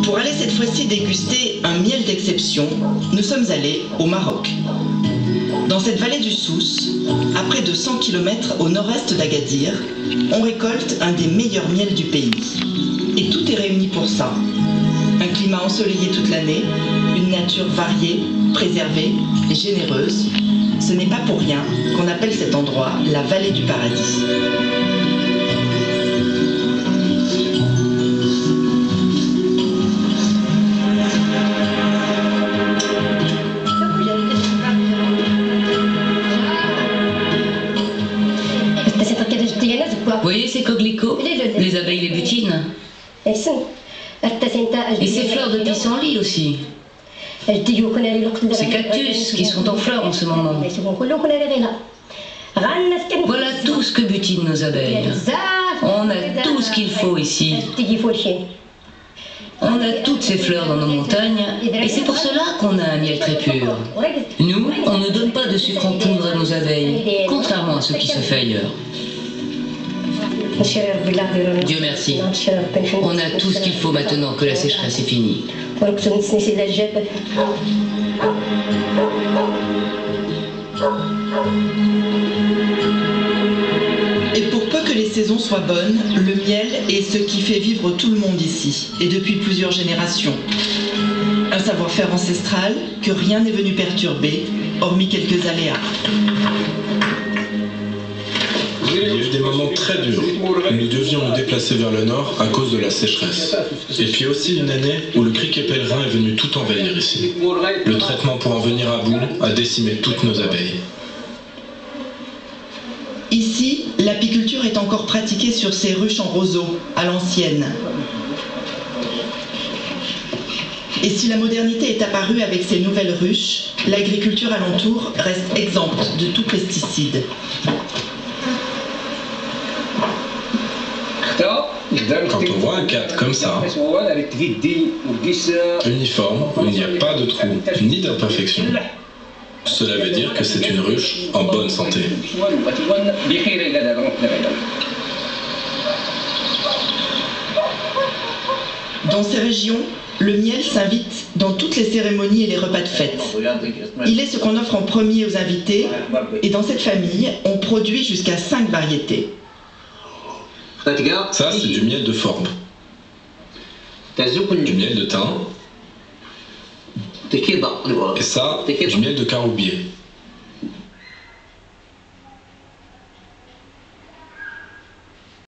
Pour aller cette fois-ci déguster un miel d'exception, nous sommes allés au Maroc. Dans cette vallée du Souss, à près de 100 km au nord-est d'Agadir, on récolte un des meilleurs miels du pays. Et tout est réuni pour ça. Un climat ensoleillé toute l'année, une nature variée, préservée et généreuse. Ce n'est pas pour rien qu'on appelle cet endroit la vallée du paradis. Vous voyez ces coquelicots? Les abeilles les butinent. Et ces fleurs de pissenlit aussi. Ces cactus qui sont en fleurs en ce moment. Voilà tout ce que butinent nos abeilles. On a tout ce qu'il faut ici. On a toutes ces fleurs dans nos montagnes et c'est pour cela qu'on a un miel très pur. Nous, on ne donne pas de sucre en poudre à nos abeilles, contrairement à ce qui se fait ailleurs. Dieu merci. On a tout ce qu'il faut maintenant que la sécheresse est finie. Et pour peu que les saisons soient bonnes, le miel est ce qui fait vivre tout le monde ici, et depuis plusieurs générations. Un savoir-faire ancestral que rien n'est venu perturber, hormis quelques aléas. Il y a eu des moments très durs. Nous devions nous déplacer vers le nord à cause de la sécheresse. Et puis aussi une année où le criquet pèlerin est venu tout envahir ici. Le traitement pour en venir à bout a décimé toutes nos abeilles. Ici, l'apiculture est encore pratiquée sur ces ruches en roseaux, à l'ancienne. Et si la modernité est apparue avec ces nouvelles ruches, l'agriculture alentour reste exempte de tout pesticide. Quand on voit un cadre comme ça, uniforme, où il n'y a pas de trou ni d'imperfection, cela veut dire que c'est une ruche en bonne santé. Dans ces régions, le miel s'invite dans toutes les cérémonies et les repas de fête. Il est ce qu'on offre en premier aux invités, et dans cette famille, on produit jusqu'à 5 variétés. Ça, c'est du miel de forbe, du miel de thym, et ça, du miel de caroubier.